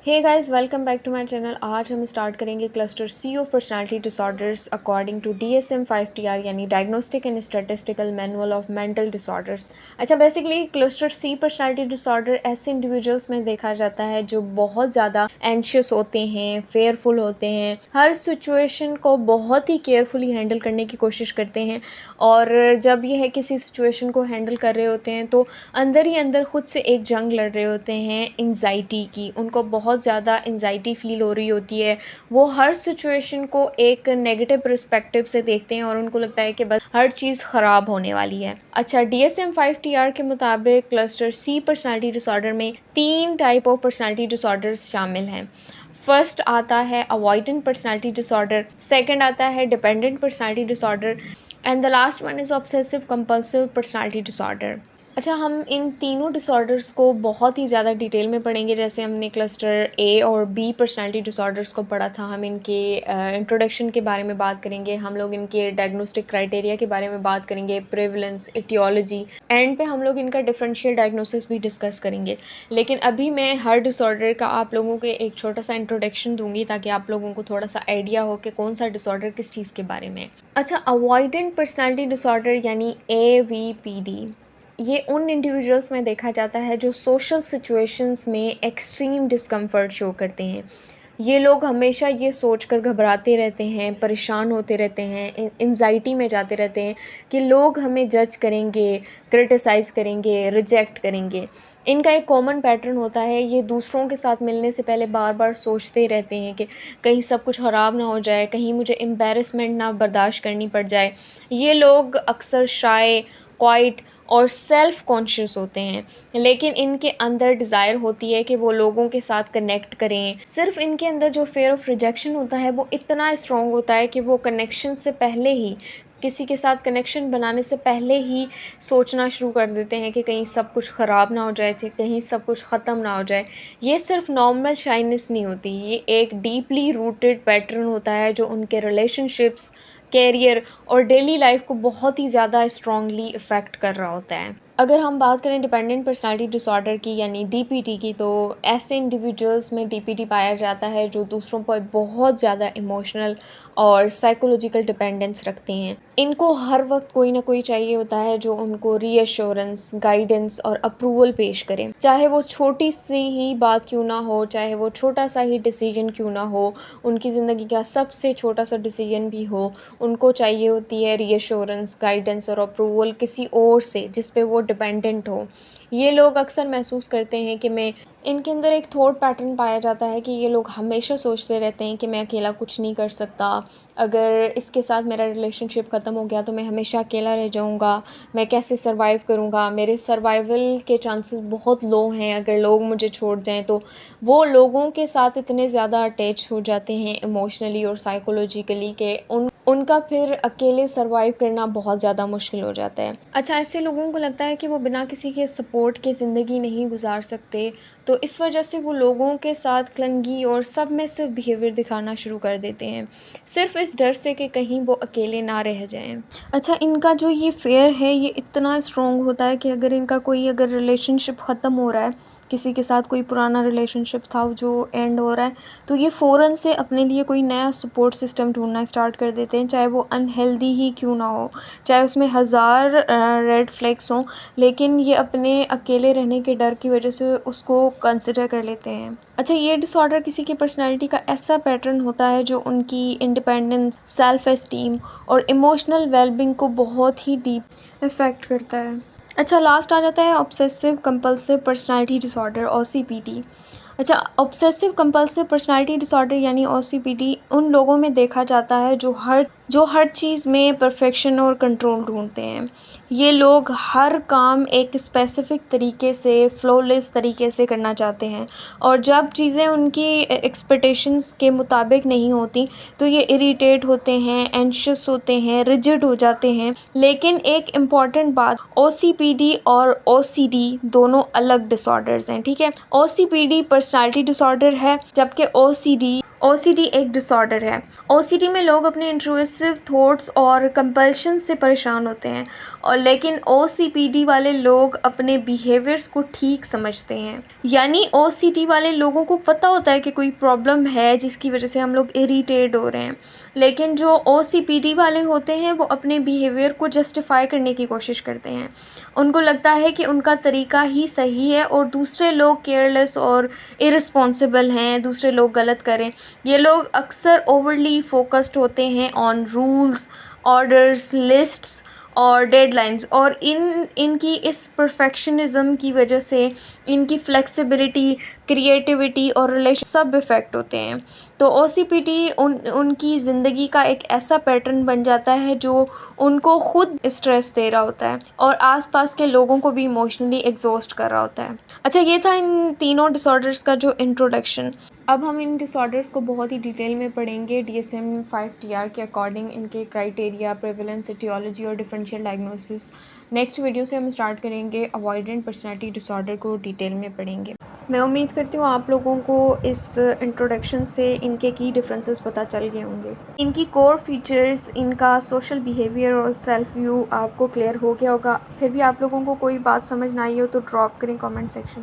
Hey guys, welcome back to my channel. आज हम start करेंगे cluster C of personality disorders according to DSM-5 यानी diagnostic and statistical manual of mental disorders. अच्छा, basically cluster C personality disorder ऐसे individuals में देखा जाता है जो बहुत ज़्यादा एंशियस होते हैं, फेयरफुल होते हैं, हर सिचुएशन को बहुत ही केयरफुली हैंडल करने की कोशिश करते हैं। और जब यह किसी सिचुएशन को हैंडल कर रहे होते हैं तो अंदर ही अंदर खुद से एक जंग लड़ रहे होते हैं एंजाइटी की। उनको बहुत ज़्यादा एंजाइटी फील हो रही होती है। वो हर सिचुएशन को एक नेगेटिव पर्सपेक्टिव से देखते हैं और उनको लगता है कि बस हर चीज़ ख़राब होने वाली है। अच्छा, DSM-5 के मुताबिक क्लस्टर सी पर्सनालिटी डिसऑर्डर में 3 टाइप ऑफ पर्सनालिटी डिसऑर्डर्स शामिल हैं। फर्स्ट आता है अवॉइडेंट पर्सनालिटी डिसऑर्डर, सेकंड आता है dependent personality disorder and the last one is obsessive compulsive personality disorder. अच्छा, हम इन तीनों डिसऑर्डर्स को बहुत ही ज़्यादा डिटेल में पढ़ेंगे। जैसे हमने क्लस्टर ए और बी पर्सनालिटी डिसऑर्डर्स को पढ़ा था, हम इनके इंट्रोडक्शन के बारे में बात करेंगे, हम लोग इनके डायग्नोस्टिक क्राइटेरिया के बारे में बात करेंगे, प्रेवलेंस, इटियोलॉजी, एंड पे हम लोग इनका डिफरेंशियल डायग्नोसिस भी डिस्कस करेंगे। लेकिन अभी मैं हर डिसऑर्डर का आप लोगों को एक छोटा सा इंट्रोडक्शन दूंगी ताकि आप लोगों को थोड़ा सा आइडिया हो कि कौन सा डिसऑर्डर किस चीज़ के बारे में। अच्छा, अवॉइडेंट पर्सनालिटी डिसऑर्डर यानी AVPD, ये उन इंडिविजुअल्स में देखा जाता है जो सोशल सिचुएशंस में एक्सट्रीम डिस्कम्फर्ट शो करते हैं। ये लोग हमेशा ये सोचकर घबराते रहते हैं, परेशान होते रहते हैं, एंजाइटी में जाते रहते हैं कि लोग हमें जज करेंगे, क्रिटिसाइज़ करेंगे, रिजेक्ट करेंगे। इनका एक कॉमन पैटर्न होता है, ये दूसरों के साथ मिलने से पहले बार बार सोचते रहते हैं कि कहीं सब कुछ ख़राब ना हो जाए, कहीं मुझे एम्बेरसमेंट ना बर्दाश्त करनी पड़ जाए। ये लोग अक्सर शाय, क्वाइट और सेल्फ कॉन्शियस होते हैं, लेकिन इनके अंदर डिज़ायर होती है कि वो लोगों के साथ कनेक्ट करें। सिर्फ इनके अंदर जो फेयर ऑफ रिजेक्शन होता है वो इतना स्ट्रॉन्ग होता है कि वो कनेक्शन से पहले ही, किसी के साथ कनेक्शन बनाने से पहले ही सोचना शुरू कर देते हैं कि कहीं सब कुछ ख़राब ना हो जाए, कहीं सब कुछ ख़त्म ना हो जाए। ये सिर्फ नॉर्मल शाइनेस नहीं होती, ये एक डीपली रूटेड पैटर्न होता है जो उनके रिलेशनशिप्स, कैरियर और डेली लाइफ को बहुत ही ज़्यादा स्ट्रॉन्गली इफ़ेक्ट कर रहा होता है। अगर हम बात करें डिपेंडेंट पर्सनालिटी डिसऑर्डर की यानी DPD की, तो ऐसे इंडिविजुअल्स में DPD पाया जाता है जो दूसरों पर बहुत ज़्यादा इमोशनल और साइकोलॉजिकल डिपेंडेंस रखते हैं। इनको हर वक्त कोई ना कोई चाहिए होता है जो उनको रीअश्योरेंस, गाइडेंस और अप्रूवल पेश करे, चाहे वो छोटी सी ही बात क्यों ना हो, चाहे वो छोटा सा ही डिसीजन क्यों ना हो, उनकी ज़िंदगी का सबसे छोटा सा डिसीजन भी हो, उनको चाहिए होती है रीअश्योरेंस, गाइडेंस और अप्रूवल किसी और से जिस पे वो डिपेंडेंट हो। ये लोग अक्सर महसूस करते हैं कि मैं इनके अंदर एक थॉट पैटर्न पाया जाता है कि ये लोग हमेशा सोचते रहते हैं कि मैं अकेला कुछ नहीं कर सकता, अगर इसके साथ मेरा रिलेशनशिप ख़त्म हो गया तो मैं हमेशा अकेला रह जाऊंगा, मैं कैसे सर्वाइव करूंगा, मेरे सर्वाइवल के चांसेस बहुत लो हैं अगर लोग मुझे छोड़ जाएं तो। वो लोगों के साथ इतने ज़्यादा अटैच हो जाते हैं इमोशनली और साइकोलॉजिकली कि उनका फिर अकेले सर्वाइव करना बहुत ज़्यादा मुश्किल हो जाता है। अच्छा, ऐसे लोगों को लगता है कि वो बिना किसी के सपोर्ट के ज़िंदगी नहीं गुजार सकते, तो इस वजह से वो लोगों के साथ क्लंगी और सबमिसिव बिहेवियर दिखाना शुरू कर देते हैं, सिर्फ इस डर से कि कहीं वो अकेले ना रह जाएं। अच्छा, इनका जो ये फेयर है ये इतना स्ट्रॉन्ग होता है कि अगर रिलेशनशिप ख़त्म हो रहा है, किसी के साथ कोई पुराना रिलेशनशिप था जो एंड हो रहा है, तो ये फ़ौरन से अपने लिए कोई नया सपोर्ट सिस्टम ढूंढना स्टार्ट कर देते हैं, चाहे वो अनहेल्दी ही क्यों ना हो, चाहे उसमें हज़ार रेड फ्लैग्स हों, लेकिन ये अपने अकेले रहने के डर की वजह से उसको कंसिडर कर लेते हैं। अच्छा, ये डिसऑर्डर किसी की पर्सनैलिटी का ऐसा पैटर्न होता है जो उनकी इंडिपेंडेंस, सेल्फ एस्टीम और इमोशनल वेलबींग को बहुत ही डीप इफ़ेक्ट करता है। अच्छा, लास्ट आ जाता है obsessive compulsive personality disorder, OCPD। अच्छा, ऑब्सेसिव कंपल्सिव पर्सनालिटी डिसऑर्डर यानी OCPD उन लोगों में देखा जाता है जो हर चीज़ में परफेक्शन और कंट्रोल ढूंढते हैं। ये लोग हर काम एक स्पेसिफिक तरीके से, फ्लॉलेस तरीके से करना चाहते हैं, और जब चीज़ें उनकी एक्सपेक्टेशंस के मुताबिक नहीं होती तो ये इरिटेट होते हैं, एंशियस होते हैं, रिजिड हो जाते हैं। लेकिन एक इम्पॉर्टेंट बात, OCPD और OCD दोनों अलग डिसऑर्डर्स हैं, ठीक है। OCPD पर्सनालिटी डिसऑर्डर है, जबकि OCD ओसीडी एक डिसऑर्डर है। ओसीडी में लोग अपने इंट्रूसिव थॉट्स और कंपल्शन से परेशान होते हैं, और लेकिन ओसीपीडी वाले लोग अपने बिहेवियर्स को ठीक समझते हैं। यानी ओसीडी वाले लोगों को पता होता है कि कोई प्रॉब्लम है जिसकी वजह से हम लोग इरिटेट हो रहे हैं, लेकिन जो ओसीपीडी वाले होते हैं वो अपने बिहेवियर को जस्टिफाई करने की कोशिश करते हैं। उनको लगता है कि उनका तरीका ही सही है और दूसरे लोग केयरलेस और इररिस्पॉन्सिबल हैं, दूसरे लोग गलत करें। ये लोग अक्सर ओवरली फोकस्ड होते हैं ऑन रूल्स, ऑर्डर्स, लिस्ट्स और डेडलाइंस, और इनकी इस परफेक्शनिज्म की वजह से इनकी फ्लेक्सिबिलिटी, क्रिएटिविटी और रिलेशन सब इफ़ेक्ट होते हैं। तो ओसीपीडी उनकी ज़िंदगी का एक ऐसा पैटर्न बन जाता है जो उनको खुद स्ट्रेस दे रहा होता है और आसपास के लोगों को भी इमोशनली एग्जॉस्ट कर रहा होता है। अच्छा, ये था इन तीनों डिसऑर्डर्स का जो इंट्रोडक्शन। अब हम इन डिसऑर्डर्स को बहुत ही डिटेल में पढ़ेंगे DSM-5TR के अकॉर्डिंग, इनके क्राइटेरिया, प्रेवलेंस, एटियोलॉजी और डिफरेंशियल डायग्नोसिस। नेक्स्ट वीडियो से हम स्टार्ट करेंगे अवॉइडेंट पर्सनैलिटी डिसऑर्डर को डिटेल में पढ़ेंगे। मैं उम्मीद करती हूँ आप लोगों को इस इंट्रोडक्शन से इनके की डिफरेंसेस पता चल गए होंगे। इनकी कोर फीचर्स, इनका सोशल बिहेवियर और सेल्फ व्यू आपको क्लियर हो गया होगा। फिर भी आप लोगों को कोई बात समझ ना आई हो तो ड्रॉप करें कमेंट सेक्शन में।